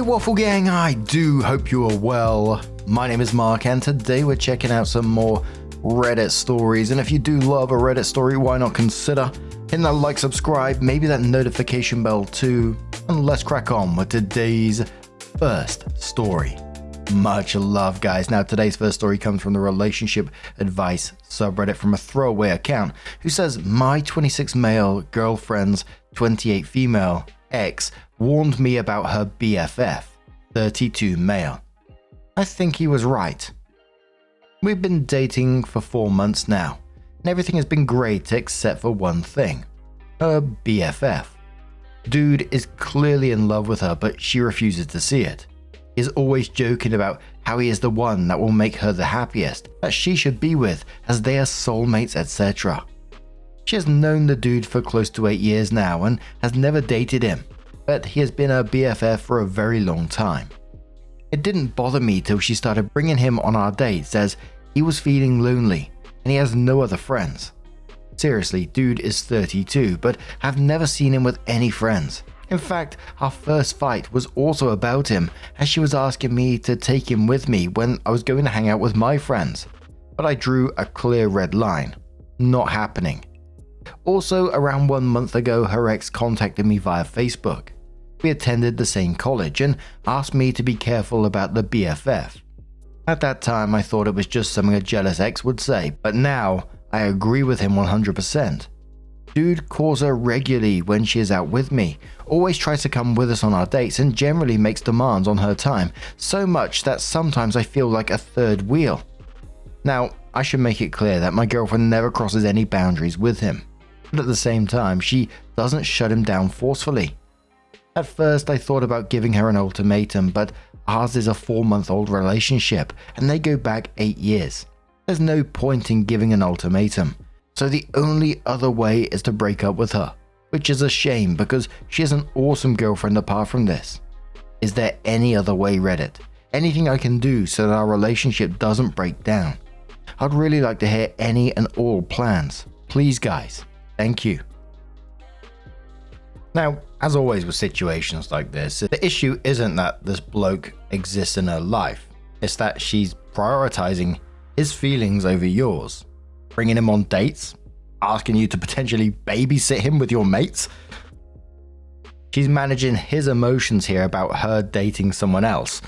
Hey Waffle Gang, I do hope you are well. My name is Mark and today we're checking out some more Reddit stories, and if you do love a Reddit story, why not consider hitting that like, subscribe, maybe that notification bell too, and let's crack on with today's first story. Much love, guys. Now today's first story comes from the relationship advice subreddit from a throwaway account who says, my 26 male girlfriend's 28 female ex warned me about her BFF, 32 male. I think he was right. We've been dating for 4 months now, and everything has been great except for one thing. Her BFF. Dude is clearly in love with her, but she refuses to see it. He is always joking about how he is the one that will make her the happiest, that she should be with, as they are soulmates, etc. She has known the dude for close to 8 years now and has never dated him, but he has been her BFF for a very long time. It didn't bother me till she started bringing him on our dates, as he was feeling lonely and he has no other friends. Seriously, dude is 32, but have never seen him with any friends. In fact, our first fight was also about him, as she was asking me to take him with me when I was going to hang out with my friends. But I drew a clear red line. Not happening. Also, around 1 month ago, her ex contacted me via Facebook. We attended the same college and asked me to be careful about the BFF. At that time, I thought it was just something a jealous ex would say, but now I agree with him 100%. Dude calls her regularly when she is out with me, always tries to come with us on our dates, and generally makes demands on her time, so much that sometimes I feel like a third wheel. Now, I should make it clear that my girlfriend never crosses any boundaries with him, but at the same time, she doesn't shut him down forcefully. At first, I thought about giving her an ultimatum, but ours is a 4-month-old relationship, and they go back 8 years. There's no point in giving an ultimatum. So the only other way is to break up with her, which is a shame because she is an awesome girlfriend apart from this. Is there any other way, Reddit? Anything I can do so that our relationship doesn't break down? I'd really like to hear any and all plans. Please, guys. Thank you. Now, as always with situations like this, the issue isn't that this bloke exists in her life. It's that she's prioritizing his feelings over yours. Bringing him on dates, asking you to potentially babysit him with your mates. She's managing his emotions here about her dating someone else.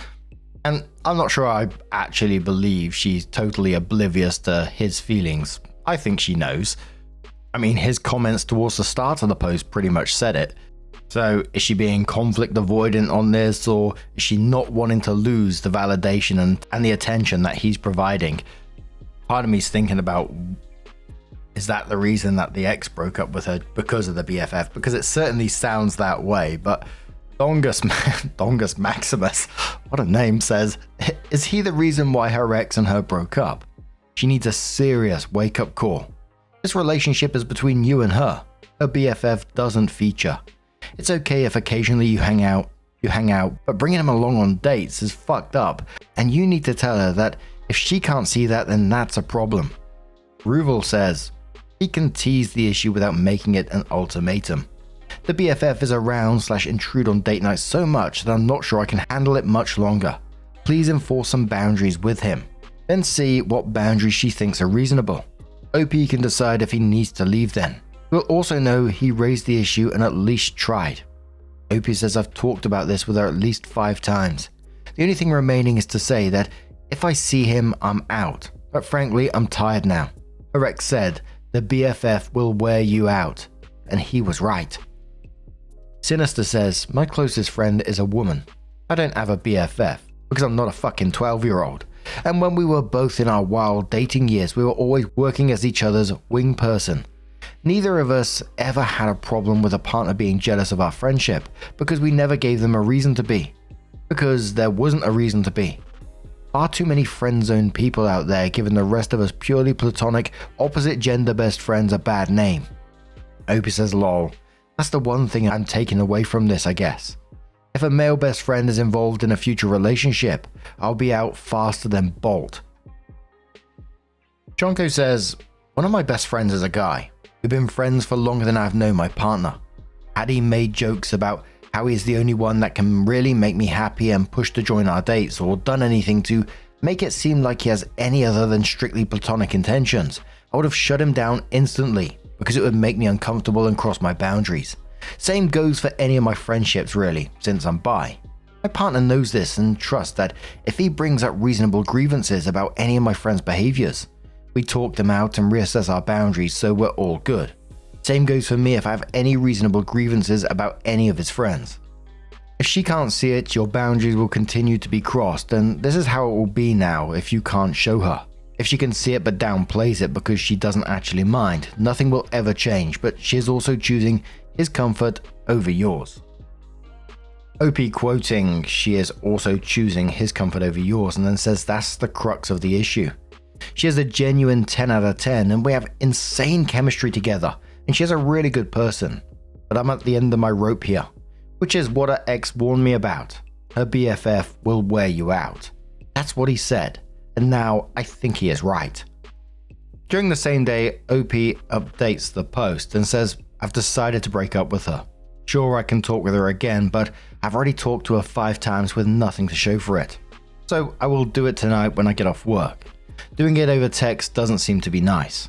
And I'm not sure I actually believe she's totally oblivious to his feelings. I think she knows. I mean, his comments towards the start of the post pretty much said it. So is she being conflict avoidant on this, or is she not wanting to lose the validation and the attention that he's providing? Part of me's thinking about, is that the reason that the ex broke up with her, because of the BFF? Because it certainly sounds that way, but Dongus Maximus, what a name, says, is he the reason why her ex and her broke up? She needs a serious wake-up call. This relationship is between you and her. Her BFF doesn't feature. It's okay if occasionally you hang out, but bringing him along on dates is fucked up, and you need to tell her that if she can't see that, then that's a problem. Ruval says, he can tease the issue without making it an ultimatum. The BFF is around/intrude on date nights so much that I'm not sure I can handle it much longer. Please enforce some boundaries with him. Then see what boundaries she thinks are reasonable. OP can decide if he needs to leave then. We'll also know he raised the issue and at least tried. OP says I've talked about this with her at least 5 times. The only thing remaining is to say that if I see him, I'm out. But frankly, I'm tired now. Her ex said, the BFF will wear you out. And he was right. Sinister says, my closest friend is a woman. I don't have a BFF because I'm not a fucking 12-year-old. And when we were both in our wild dating years, we were always working as each other's wing person. Neither of us ever had a problem with a partner being jealous of our friendship because we never gave them a reason to be. Because there wasn't a reason to be. Far too many friend-zoned people out there giving the rest of us purely platonic, opposite gender best friends a bad name. Opie says lol. That's the one thing I'm taking away from this, I guess. If a male best friend is involved in a future relationship, I'll be out faster than Bolt. Jonko says, one of my best friends is a guy. We've been friends for longer than I've known my partner. Had he made jokes about how he is the only one that can really make me happy and push to join our dates or done anything to make it seem like he has any other than strictly platonic intentions. I would have shut him down instantly because it would make me uncomfortable and cross my boundaries. Same goes for any of my friendships really, since I'm bi. My partner knows this and trusts that if he brings up reasonable grievances about any of my friends' behaviors, we talk them out and reassess our boundaries so we're all good. Same goes for me if I have any reasonable grievances about any of his friends. If she can't see it, your boundaries will continue to be crossed, and this is how it will be now if you can't show her. If she can see it but downplays it because she doesn't actually mind, nothing will ever change, but she is also choosing his comfort over yours. OP quoting, she is also choosing his comfort over yours, and then says that's the crux of the issue. She has a genuine 10 out of 10 and we have insane chemistry together, and she is a really good person. But I'm at the end of my rope here, which is what her ex warned me about. Her BFF will wear you out. That's what he said, and now I think he is right. During the same day, OP updates the post and says, I've decided to break up with her. Sure, I can talk with her again, but I've already talked to her 5 times with nothing to show for it. So I will do it tonight when I get off work. Doing it over text doesn't seem to be nice.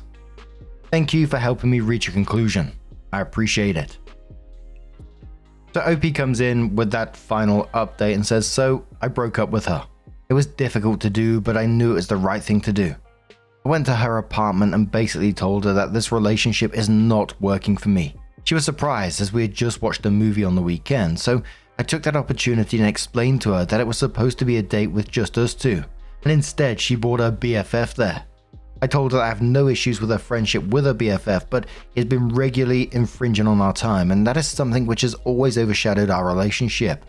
Thank you for helping me reach a conclusion. I appreciate it. So OP comes in with that final update and says, so I broke up with her. It was difficult to do, but I knew it was the right thing to do. I went to her apartment and basically told her that this relationship is not working for me. She was surprised as we had just watched a movie on the weekend, so I took that opportunity and explained to her that it was supposed to be a date with just us two, and instead she brought her BFF there. I told her I have no issues with her friendship with her BFF, but he has been regularly infringing on our time, and that is something which has always overshadowed our relationship.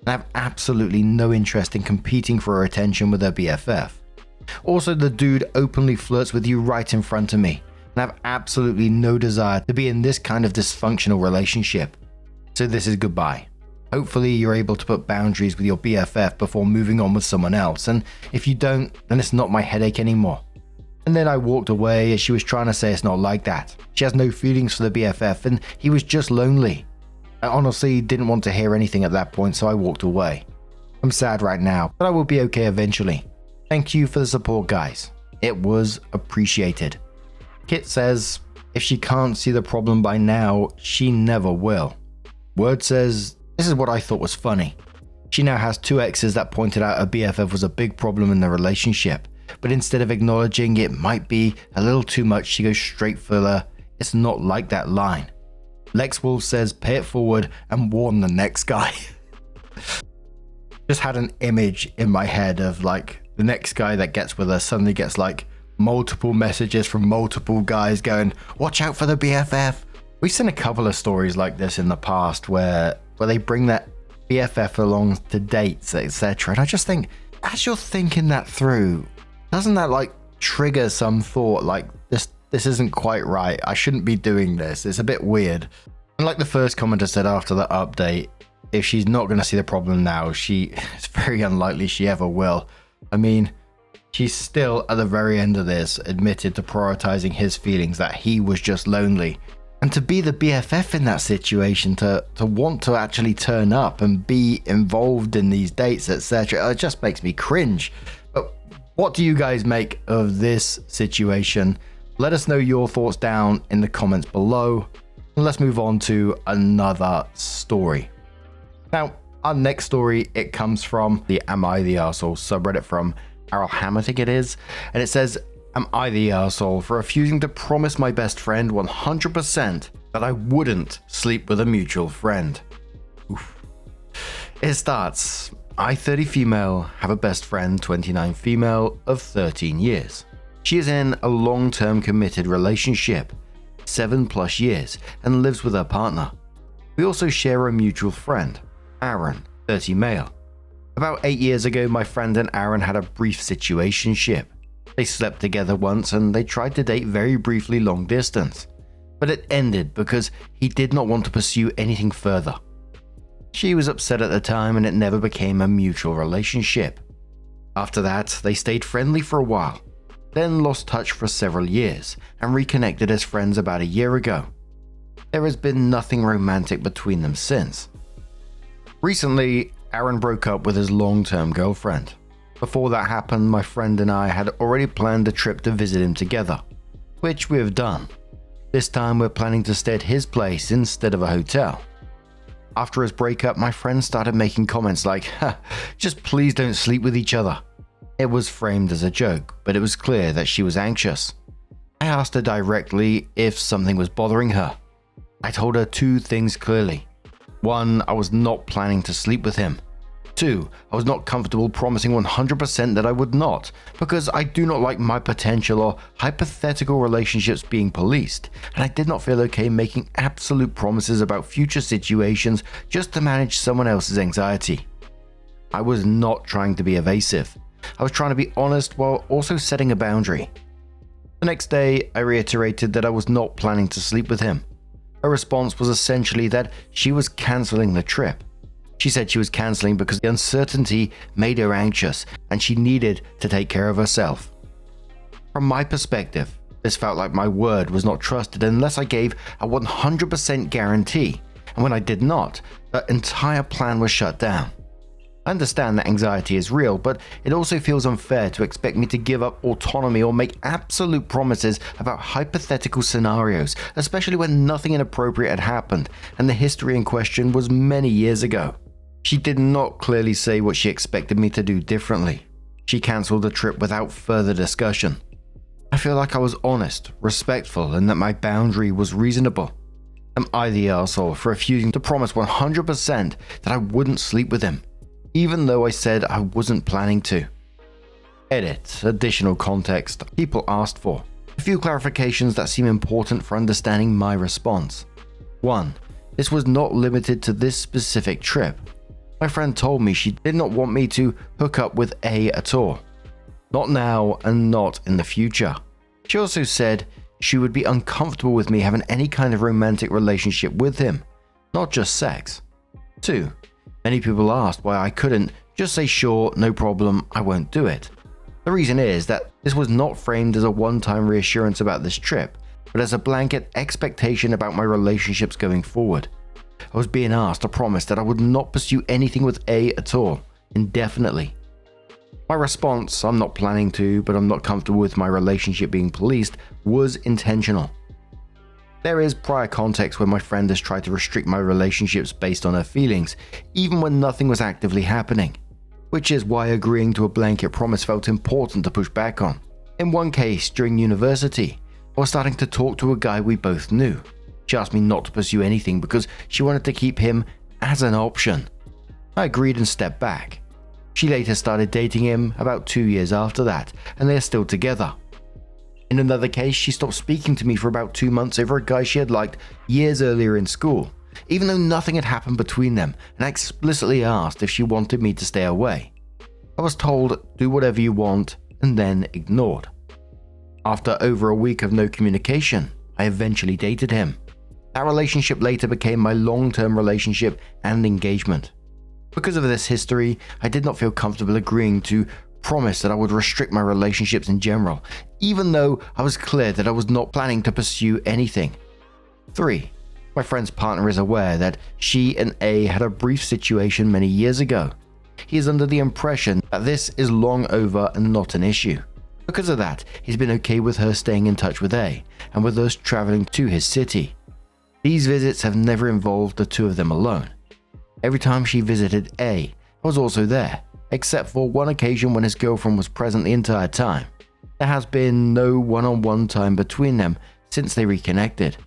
And I have absolutely no interest in competing for her attention with her BFF. Also, the dude openly flirts with you right in front of me, and I have absolutely no desire to be in this kind of dysfunctional relationship. So this is goodbye. Hopefully you're able to put boundaries with your BFF before moving on with someone else, and if you don't, then it's not my headache anymore. And then I walked away as she was trying to say it's not like that. She has no feelings for the BFF and he was just lonely. I honestly didn't want to hear anything at that point, so I walked away. I'm sad right now, but I will be okay eventually. Thank you for the support, guys. It was appreciated. Kit says, if she can't see the problem by now, she never will. Word says, this is what I thought was funny. She now has 2 exes that pointed out her BFF was a big problem in the relationship. But instead of acknowledging it might be a little too much, she goes straight for the "it's not like that" line. Lex Wolf says pay it forward and warn the next guy. Just had an image in my head of like the next guy that gets with her suddenly gets like multiple messages from multiple guys going, watch out for the BFF. We've seen a couple of stories like this in the past where they bring that BFF along to dates, etc. And I just think, as you're thinking that through, doesn't that like trigger some thought like this isn't quite right? I shouldn't be doing this. It's a bit weird. And like the first commenter said after the update, if she's not going to see the problem now, it's very unlikely she ever will. I mean, she's still at the very end of this admitted to prioritizing his feelings that he was just lonely. And to be the BFF in that situation, to want to actually turn up and be involved in these dates, etc., it just makes me cringe. But what do you guys make of this situation? Let us know your thoughts down in the comments below. And let's move on to another story. Now, our next story, it comes from the Am I the Arsehole subreddit from Errol Ham, I think it is. And it says, am I the arsehole for refusing to promise my best friend 100% that I wouldn't sleep with a mutual friend? Oof. It starts, I, 30 female, have a best friend, 29 female, of 13 years. She is in a long-term committed relationship, 7+ years, and lives with her partner. We also share a mutual friend, Aaron, 30 male. About 8 years ago, my friend and Aaron had a brief situationship. They slept together once and they tried to date very briefly long distance, but it ended because he did not want to pursue anything further. She was upset at the time and it never became a mutual relationship. After that, they stayed friendly for a while, then lost touch for several years and reconnected as friends about a year ago. There has been nothing romantic between them since. Recently, Aaron broke up with his long-term girlfriend. Before that happened, my friend and I had already planned a trip to visit him together, which we have done. This time we're planning to stay at his place instead of a hotel. After his breakup, my friend started making comments like, just please don't sleep with each other. It was framed as a joke, but it was clear that she was anxious. I asked her directly if something was bothering her. I told her two things clearly. 1, I was not planning to sleep with him. 2, I was not comfortable promising 100% that I would not, because I do not like my potential or hypothetical relationships being policed, and I did not feel okay making absolute promises about future situations just to manage someone else's anxiety. I was not trying to be evasive. I was trying to be honest while also setting a boundary. The next day, I reiterated that I was not planning to sleep with him. Her response was essentially that she was cancelling the trip. She said she was cancelling because the uncertainty made her anxious and she needed to take care of herself. From my perspective, this felt like my word was not trusted unless I gave a 100% guarantee, and when I did not, the entire plan was shut down. I understand that anxiety is real, but it also feels unfair to expect me to give up autonomy or make absolute promises about hypothetical scenarios, especially when nothing inappropriate had happened and the history in question was many years ago. She did not clearly say what she expected me to do differently. She cancelled the trip without further discussion. I feel like I was honest, respectful, and that my boundary was reasonable. Am I the arsehole for refusing to promise 100% that I wouldn't sleep with him, even though I said I wasn't planning to? Edit. Additional context people asked for. A few clarifications that seem important for understanding my response. 1. This was not limited to this specific trip. My friend told me she did not want me to hook up with A at all. Not now and not in the future. She also said she would be uncomfortable with me having any kind of romantic relationship with him, not just sex. 2. Many people asked why I couldn't just say sure, no problem, I won't do it. The reason is that this was not framed as a one-time reassurance about this trip, but as a blanket expectation about my relationships going forward. I was being asked to promise that I would not pursue anything with A at all, indefinitely. My response, I'm not planning to, but I'm not comfortable with my relationship being policed, was intentional. There is prior context where my friend has tried to restrict my relationships based on her feelings, even when nothing was actively happening, which is why agreeing to a blanket promise felt important to push back on. In one case, during university, I was starting to talk to a guy we both knew. She asked me not to pursue anything because she wanted to keep him as an option. I agreed and stepped back. She later started dating him about 2 years after that, and they are still together. In another case, she stopped speaking to me for about 2 months over a guy she had liked years earlier in school, even though nothing had happened between them, and I explicitly asked if she wanted me to stay away. I was told, do whatever you want, and then ignored. After over a week of no communication, I eventually dated him. That relationship later became my long-term relationship and engagement. Because of this history, I did not feel comfortable agreeing to promise that I would restrict my relationships in general, even though I was clear that I was not planning to pursue anything. 3. My friend's partner is aware that she and A had a brief situation many years ago. He is under the impression that this is long over and not an issue. Because of that, he's been okay with her staying in touch with A, and with us traveling to his city. These visits have never involved the two of them alone. Every time she visited A, I was also there, except for one occasion when his girlfriend was present the entire time. There has been no one-on-one time between them since they reconnected.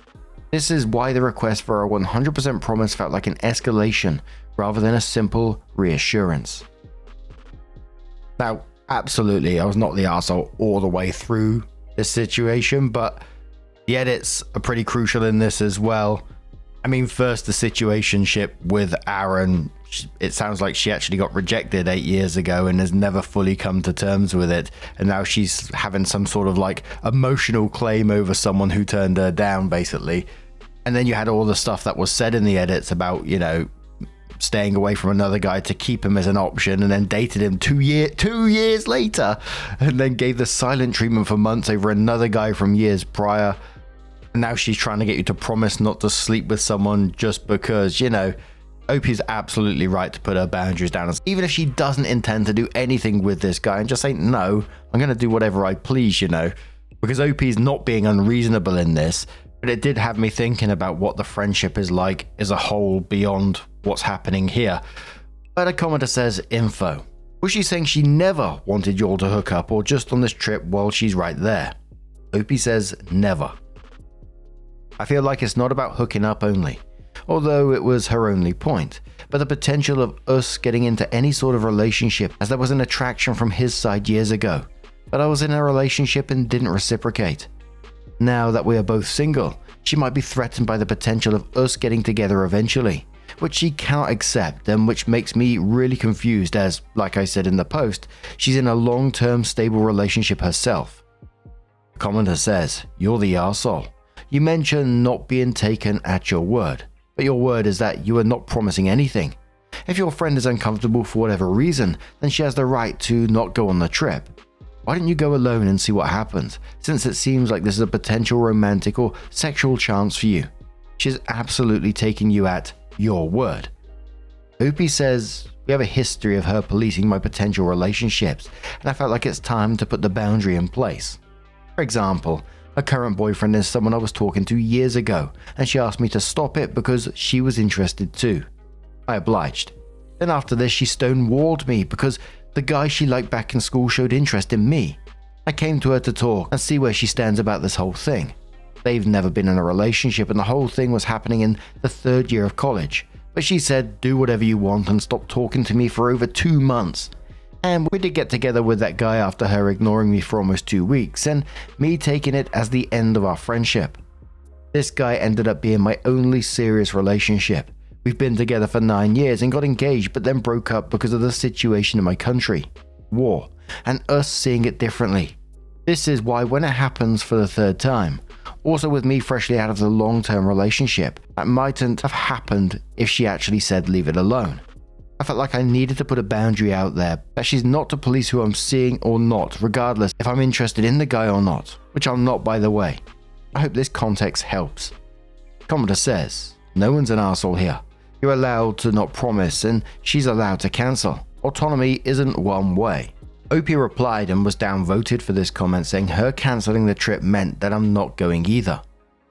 This is why the request for a 100% promise felt like an escalation rather than a simple reassurance. Now, absolutely, I was not the arsehole all the way through this situation, but the edits are pretty crucial in this as well. I mean, first, the situationship with Aaron, it sounds like she actually got rejected 8 years ago and has never fully come to terms with it. And now she's having some sort of like emotional claim over someone who turned her down, basically. And then you had all the stuff that was said in the edits about, you know, staying away from another guy to keep him as an option, and then dated him 2 years later, and then gave the silent treatment for months over another guy from years prior. And now she's trying to get you to promise not to sleep with someone just because, you know, Opie's absolutely right to put her boundaries down, even if she doesn't intend to do anything with this guy, and just say, no, I'm going to do whatever I please, because Opie's not being unreasonable in this, but it did have me thinking about what the friendship is like as a whole beyond what's happening here. But a commenter says, info. Was she saying she never wanted y'all to hook up or just on this trip while she's right there? Opie says, never. I feel like it's not about hooking up only, although it was her only point, but the potential of us getting into any sort of relationship, as there was an attraction from his side years ago, but I was in a relationship and didn't reciprocate. Now that we are both single, she might be threatened by the potential of us getting together eventually, which she cannot accept and which makes me really confused as, like I said in the post, she's in a long-term stable relationship herself. The commenter says, you're the arsehole. You mentioned not being taken at your word, but your word is that you are not promising anything. If your friend is uncomfortable for whatever reason, then she has the right to not go on the trip. Why don't you go alone and see what happens, since it seems like this is a potential romantic or sexual chance for you? She's absolutely taking you at your word. Opie says, we have a history of her policing my potential relationships, and I felt like it's time to put the boundary in place. For example, her current boyfriend is someone I was talking to years ago, and she asked me to stop it because she was interested too. I obliged. Then after this, she stonewalled me because the guy she liked back in school showed interest in me. I came to her to talk and see where she stands about this whole thing. They've never been in a relationship and the whole thing was happening in the 3rd year of college, but she said, do whatever you want, and stopped talking to me for over 2 months. And we did get together with that guy after her ignoring me for almost 2 weeks and me taking it as the end of our friendship. This guy ended up being my only serious relationship. We've been together for 9 years and got engaged, but then broke up because of the situation in my country, war, and us seeing it differently. This is why when it happens for the 3rd time, also with me freshly out of the long-term relationship, that mightn't have happened if she actually said leave it alone. I felt like I needed to put a boundary out there that she's not to police who I'm seeing or not, regardless if I'm interested in the guy or not, which I'm not, by the way. I hope this context helps. Commenter says, no one's an arsehole here. You're allowed to not promise and she's allowed to cancel. Autonomy isn't one way. Opie replied and was downvoted for this comment, saying her cancelling the trip meant that I'm not going either.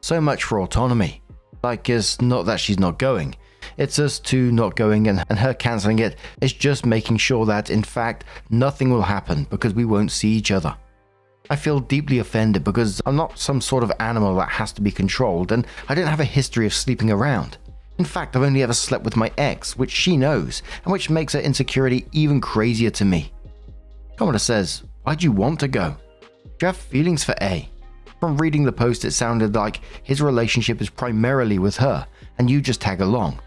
So much for autonomy. Like, it's not that she's not going. It's us two not going, and her cancelling it is just making sure that, in fact, nothing will happen because we won't see each other. I feel deeply offended because I'm not some sort of animal that has to be controlled, and I don't have a history of sleeping around. In fact, I've only ever slept with my ex, which she knows, and which makes her insecurity even crazier to me. Commenter says, why'd you want to go? Do you have feelings for A? From reading the post, it sounded like his relationship is primarily with her, and you just tag along.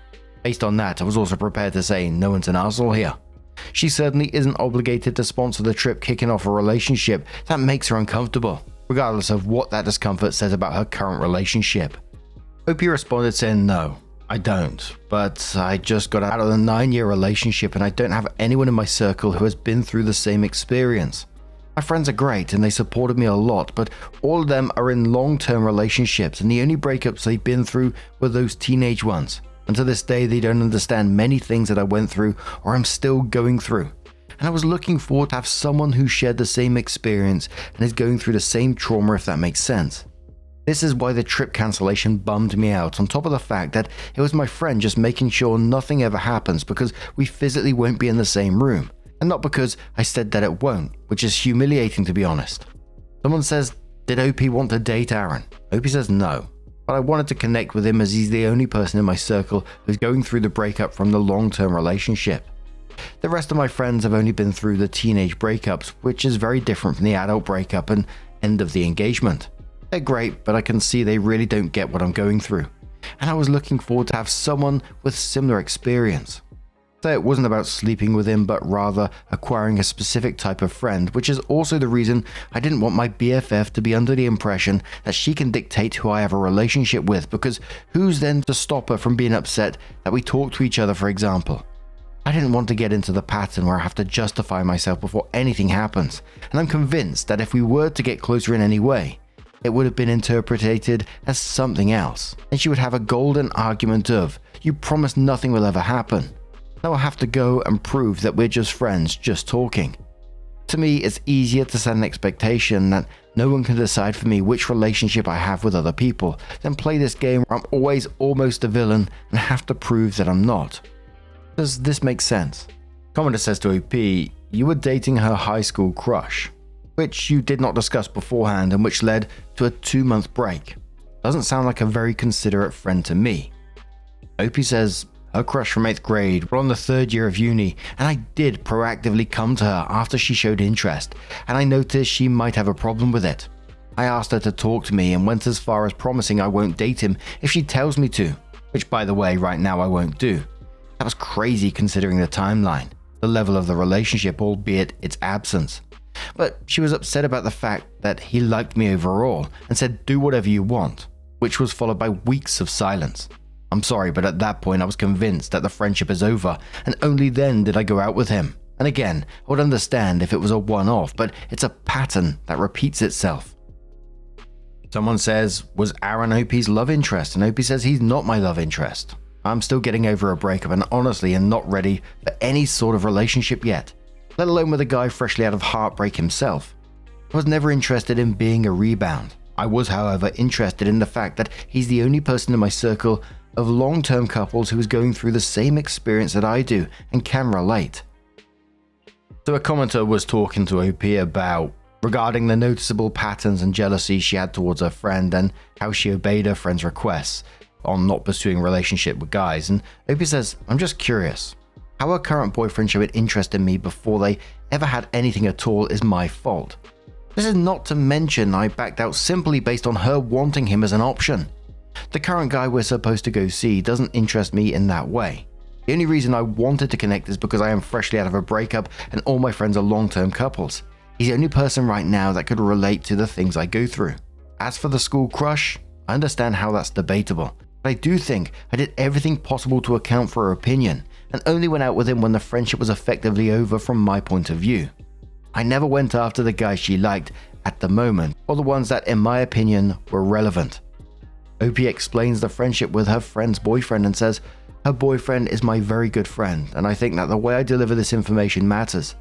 Based on that, I was also prepared to say no one's an arsehole here. She certainly isn't obligated to sponsor the trip kicking off a relationship that makes her uncomfortable, regardless of what that discomfort says about her current relationship. Opie responded saying, no, I don't, but I just got out of a 9-year relationship and I don't have anyone in my circle who has been through the same experience. My friends are great and they supported me a lot, but all of them are in long-term relationships and the only breakups they've been through were those teenage ones. And to this day, they don't understand many things that I went through or I'm still going through. And I was looking forward to have someone who shared the same experience and is going through the same trauma, if that makes sense. This is why the trip cancellation bummed me out, on top of the fact that it was my friend just making sure nothing ever happens because we physically won't be in the same room, and not because I said that it won't, which is humiliating to be honest. Someone says, did OP want to date Aaron? OP says no, but I wanted to connect with him as he's the only person in my circle who's going through the breakup from the long-term relationship. The rest of my friends have only been through the teenage breakups, which is very different from the adult breakup and end of the engagement. They're great, but I can see they really don't get what I'm going through. And I was looking forward to have someone with similar experience. So it wasn't about sleeping with him, but rather acquiring a specific type of friend, which is also the reason I didn't want my BFF to be under the impression that she can dictate who I have a relationship with, because who's then to stop her from being upset that we talk to each other, for example? I didn't want to get into the pattern where I have to justify myself before anything happens, and I'm convinced that if we were to get closer in any way, it would have been interpreted as something else, and she would have a golden argument of, You promised nothing will ever happen. Now I'll have to go and prove that we're just friends, just talking. To me, it's easier to set an expectation that no one can decide for me which relationship I have with other people than play this game where I'm always almost a villain and have to prove that I'm not. Does this make sense? Commenter says to OP, you were dating her high school crush, which you did not discuss beforehand and which led to a 2-month break. Doesn't sound like a very considerate friend to me. OP says, her crush from 8th grade were on the 3rd year of uni, and I did proactively come to her after she showed interest, and I noticed she might have a problem with it. I asked her to talk to me and went as far as promising I won't date him if she tells me to, which by the way right now I won't do. That was crazy considering the timeline, the level of the relationship, albeit its absence. But she was upset about the fact that he liked me overall and said do whatever you want, which was followed by weeks of silence. I'm sorry, but at that point I was convinced that the friendship is over, and only then did I go out with him. And again, I would understand if it was a one-off, but it's a pattern that repeats itself. Someone says, was Aaron OP's love interest? And OP says he's not my love interest. I'm still getting over a breakup and honestly am not ready for any sort of relationship yet, let alone with a guy freshly out of heartbreak himself. I was never interested in being a rebound. I was, however, interested in the fact that he's the only person in my circle of long-term couples who is going through the same experience that I do and can relate. So a commenter was talking to OP about regarding the noticeable patterns and jealousy she had towards her friend and how she obeyed her friend's requests on not pursuing a relationship with guys, and OP says, I'm just curious. How her current boyfriend showed interest in me before they ever had anything at all is my fault. This is not to mention I backed out simply based on her wanting him as an option. The current guy we're supposed to go see doesn't interest me in that way. The only reason I wanted to connect is because I am freshly out of a breakup and all my friends are long-term couples. He's the only person right now that could relate to the things I go through. As for the school crush, I understand how that's debatable, but I do think I did everything possible to account for her opinion and only went out with him when the friendship was effectively over from my point of view. I never went after the guys she liked at the moment or the ones that in my opinion were relevant. OP explains the friendship with her friend's boyfriend and says, her boyfriend is my very good friend and I think that the way I deliver this information matters.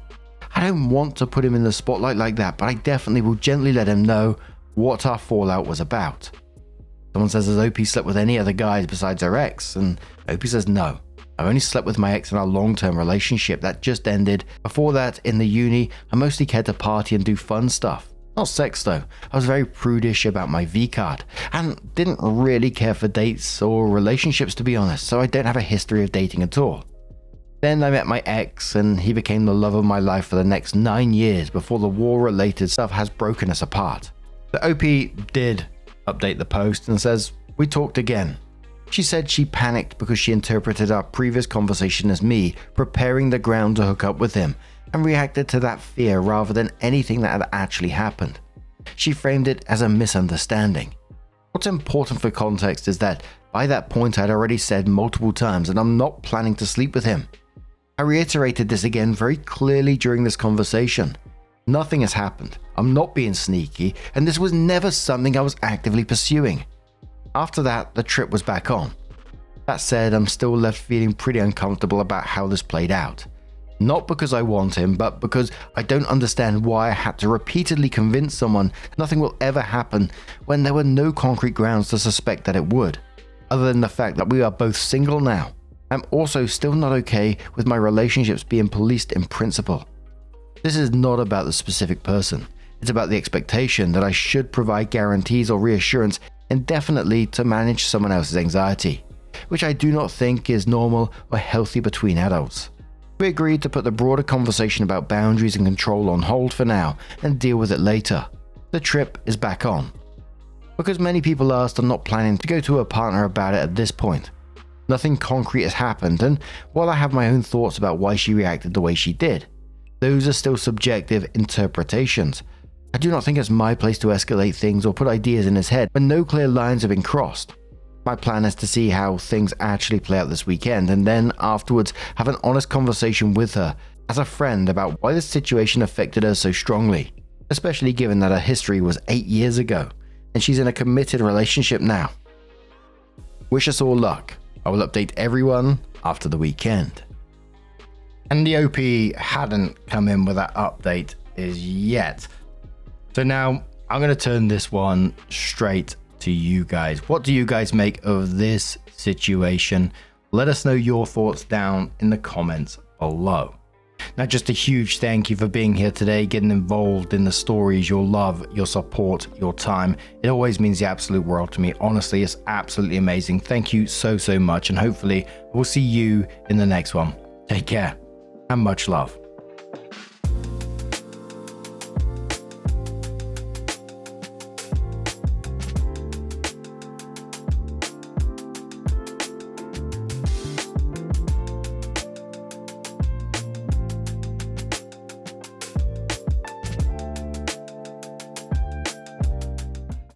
I don't want to put him in the spotlight like that, but I definitely will gently let him know what our fallout was about. Someone says, has OP slept with any other guys besides her ex? And OP says, no. I've only slept with my ex in our long-term relationship that just ended. Before that, in the uni, I mostly cared to party and do fun stuff. Not sex though. I was very prudish about my V-card and didn't really care for dates or relationships to be honest, so I don't have a history of dating at all. Then I met my ex and he became the love of my life for the next 9 years before the war-related stuff has broken us apart. The OP did update the post and says, we talked again. She said she panicked because she interpreted our previous conversation as me preparing the ground to hook up with him and reacted to that fear rather than anything that had actually happened. She framed it as a misunderstanding. What's important for context is that by that point I'd already said multiple times that I'm not planning to sleep with him. I reiterated this again very clearly during this conversation. Nothing has happened. I'm not being sneaky, and this was never something I was actively pursuing. After that, the trip was back on. That said, I'm still left feeling pretty uncomfortable about how this played out. Not because I want him, but because I don't understand why I had to repeatedly convince someone nothing will ever happen when there were no concrete grounds to suspect that it would, other than the fact that we are both single now. I'm also still not okay with my relationships being policed in principle. This is not about the specific person. It's about the expectation that I should provide guarantees or reassurance indefinitely to manage someone else's anxiety, which I do not think is normal or healthy between adults. We agreed to put the broader conversation about boundaries and control on hold for now and deal with it later. The trip is back on. Because many people asked, I'm not planning to go to a partner about it at this point. Nothing concrete has happened, and while I have my own thoughts about why she reacted the way she did, those are still subjective interpretations. I do not think it's my place to escalate things or put ideas in his head when no clear lines have been crossed. My plan is to see how things actually play out this weekend and then afterwards have an honest conversation with her as a friend about why this situation affected her so strongly, especially given that her history was 8 years ago and she's in a committed relationship now. Wish us all luck. I will update everyone after the weekend. And the OP hadn't come in with that update as yet. So now I'm going to turn this one straight to you guys. What do you guys make of this situation? Let us know your thoughts down in the comments below. Now, just a huge thank you for being here today, getting involved in the stories, your love, your support, your time. It always means the absolute world to me. Honestly, it's absolutely amazing. Thank you so much. And hopefully we'll see you in the next one. Take care and much love.